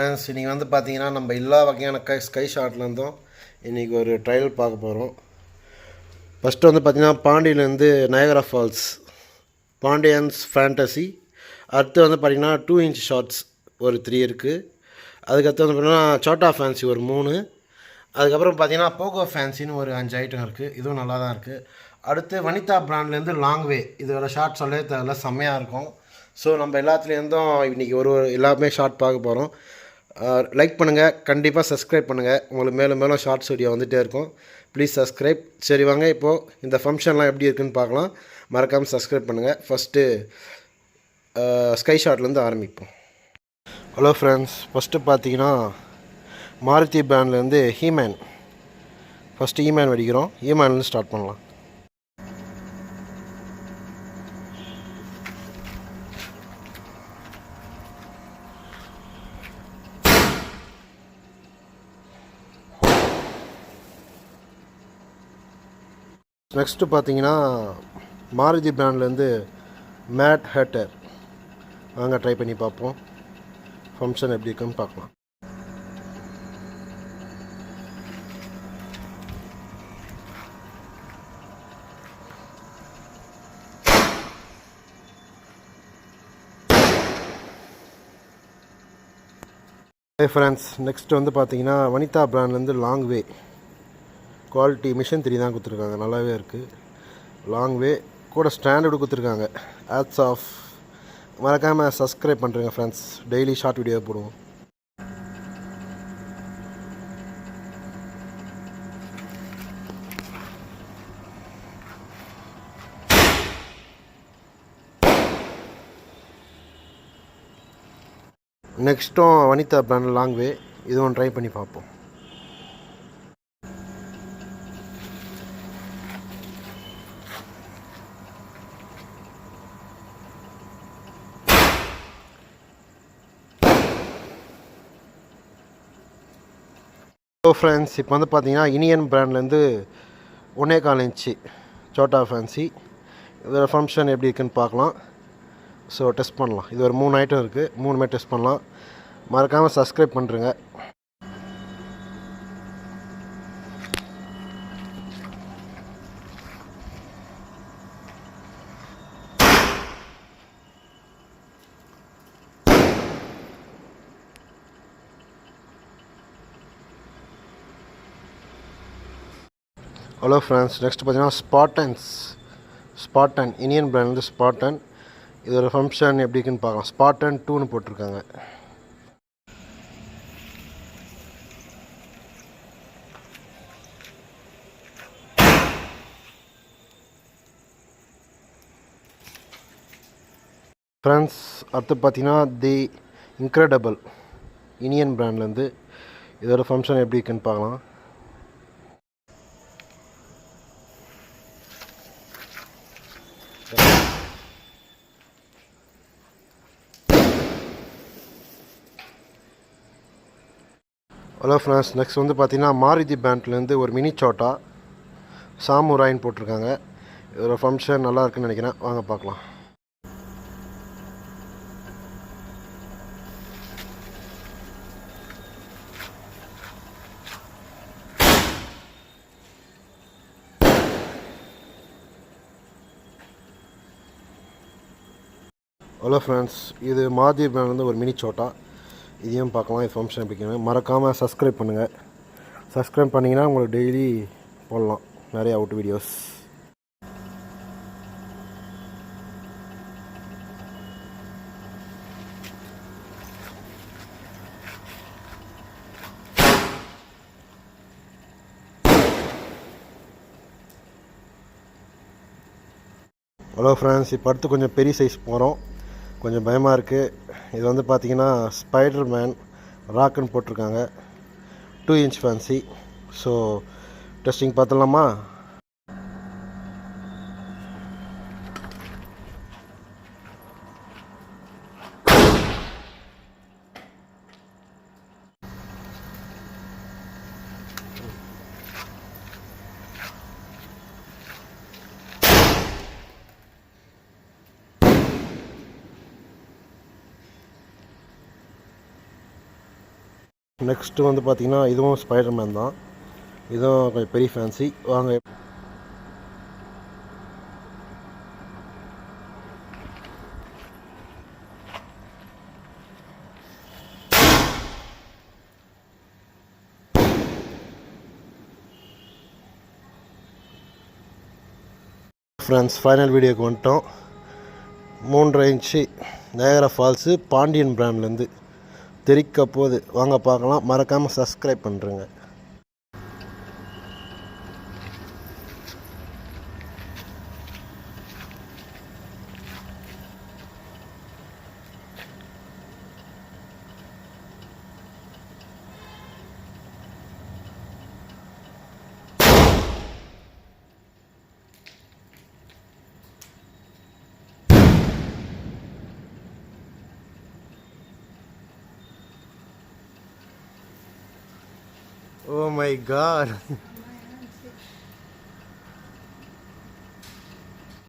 Friends இன்றைக்கி வந்து பார்த்தீங்கன்னா நம்ம எல்லா வகையான ஸ்கை ஷாட்லேருந்தும் இன்றைக்கி ஒரு ட்ரையல் பார்க்க போகிறோம். ஃபஸ்ட்டு வந்து பார்த்திங்கன்னா பாண்டியிலேருந்து நயகரா ஃபால்ஸ் பாண்டியன்ஸ் ஃபேண்டசி. அடுத்து வந்து பார்த்திங்கன்னா 2 இன்ச் ஷார்ட்ஸ் ஒரு 3 இருக்குது. அதுக்கடுத்து வந்து பார்த்திங்கன்னா சோட்டா ஃபேன்சி ஒரு 3. அதுக்கப்புறம் பார்த்திங்கன்னா போகோ ஃபேன்சின்னு ஒரு 5 ஐட்டம் இருக்குது. இதுவும் நல்லா தான் இருக்குது. அடுத்து வனிதா பிராண்ட்லேருந்து லாங் வே, இதோட ஷார்ட் சொல்லவே தேவையில்ல, செம்மையாக இருக்கும். ஸோ நம்ம எல்லாத்துலேருந்தும் இன்றைக்கி ஒரு எல்லாமே ஷார்ட் பார்க்க போகிறோம். லைக் பண்ணுங்கள், கண்டிப்பாக சப்ஸ்கிரைப் பண்ணுங்கள். உங்களுக்கு மேலும் மேலும் ஷார்ட்ஸ் வீடியோ வந்துகிட்டே இருக்கும். Please subscribe. சரி வாங்க இப்போது இந்த ஃபங்க்ஷன்லாம் எப்படி இருக்குதுன்னு பார்க்கலாம். மறக்காமல் சப்ஸ்கிரைப் பண்ணுங்கள். ஃபஸ்ட்டு ஸ்கை ஷாட்லேருந்து ஆரம்பிப்போம். ஹலோ ஃப்ரெண்ட்ஸ், ஃபஸ்ட்டு பார்த்தீங்கன்னா மாருதி பிராண்ட்லேருந்து ஹீமேன். ஃபஸ்ட்டு ஹீமேன் வெடிக்கிறோம். ஹீமேன்லேருந்து ஸ்டார்ட் பண்ணலாம். நெக்ஸ்ட்டு பார்த்தீங்கன்னா மாருதி பிராண்ட்லேருந்து மேட் ஹேட்டர். வாங்க ட்ரை பண்ணி பார்ப்போம். ஃபங்க்ஷன் எப்படி இருக்குன்னு பார்க்கலாம். ஃப்ரெண்ட்ஸ், நெக்ஸ்ட் வந்து பார்த்தீங்கன்னா வனிதா பிராண்ட்லேருந்து லாங் வே. குவாலிட்டி மிஷின் 3 தான் கொடுத்துருக்காங்க, நல்லாவே இருக்குது. லாங் வே கூட ஸ்டாண்டர்டு கொடுத்துருக்காங்க. Ads off. மறக்காமல் சப்ஸ்கிரைப் பண்ணுறேங்க ஃப்ரெண்ட்ஸ், டெய்லி ஷார்ட் வீடியோ போடுவோம். நெக்ஸ்ட்டும் வனிதா பிராண்ட் லாங் வே, இதுவும் ட்ரை பண்ணி பார்ப்போம். ஹலோ ஃப்ரெண்ட்ஸ், இப்போ வந்து பார்த்தீங்கன்னா இனியன் பிராண்ட்லேருந்து 1.25 இன்ச்சு சோட்டா ஃபேன்சி. இதோட ஃபங்க்ஷன் எப்படி இருக்குன்னு பார்க்கலாம். ஸோ டெஸ்ட் பண்ணலாம். இது ஒரு 3 ஐட்டம் இருக்குது, 3மே டெஸ்ட் பண்ணலாம். மறக்காமல் சப்ஸ்கிரைப் பண்ணுறேங்க. ஹலோ ஃப்ரெண்ட்ஸ், நெக்ஸ்ட் பார்த்தீங்கன்னா ஸ்பாட்டன் இனியன் பிராண்ட்லேருந்து ஸ்பாட்டன். இதோட ஃபங்க்ஷன் எப்படி இருக்குன்னு பார்க்கலாம். ஸ்பாட்டன் 2ன்னு போட்டிருக்காங்க. ஃப்ரெண்ட்ஸ், அடுத்து பார்த்தீங்கன்னா தி இன்க்ரெடிபிள் இனியன் பிராண்ட்லேருந்து. இதோட ஃபங்க்ஷன் எப்படி இருக்குன்னு பார்க்கலாம். ஹலோ ஃப்ரெண்ட்ஸ், நெக்ஸ்ட் வந்து பார்த்தீங்கன்னா மாருதி பிராண்ட்லேருந்து ஒரு மினி சோட்டா சாமுராயின்னு போட்டிருக்காங்க. இதோட ஃபங்க்ஷன் நல்லா இருக்குன்னு நினைக்கிறேன். வாங்க பார்க்கலாம். ஹலோ ஃப்ரெண்ட்ஸ், இது மாருதி பிராண்ட்லேருந்து ஒரு மினி சோட்டா. இதையும் பார்க்கலாம். இது ஃபங்க்ஷன் எப்படின்னு மறக்காமல் சப்ஸ்கிரைப் பண்ணுங்கள். சப்ஸ்கிரைப் பண்ணிங்கன்னா உங்களுக்கு டெய்லி போடலாம் நிறைய அவுட் வீடியோஸ். ஹலோ ஃப்ரெண்ட்ஸ், இப்போ அடுத்து கொஞ்சம் பெரிய சைஸ் போகிறோம். கொஞ்சம் பயமாக இருக்குது. இது வந்து பார்த்திங்கன்னா ஸ்பைடர் மேன் ராக்குன்னு போட்டிருக்காங்க. 2 இன்ச் ஃபேன்சி. ஸோ டெஸ்டிங் பார்த்துடலாமா? நெக்ஸ்ட்டு வந்து பார்த்திங்கன்னா இதுவும் ஸ்பைடர்மேன் தான். இதுவும் கொஞ்சம் பெரிய ஃபேன்சி. வாங்க ஃப்ரெண்ட்ஸ், ஃபைனல் வீடியோக்கு வந்துட்டோம். 3.5 இன்ச்சு நயகரா ஃபால்ஸு பாண்டியன் பிராண்ட்லேருந்து தெரிக்க போகுது. வாங்க பார்க்கலாம். மறக்காமல் சப்ஸ்கிரைப் பண்ணுறேங்க. Oh my god.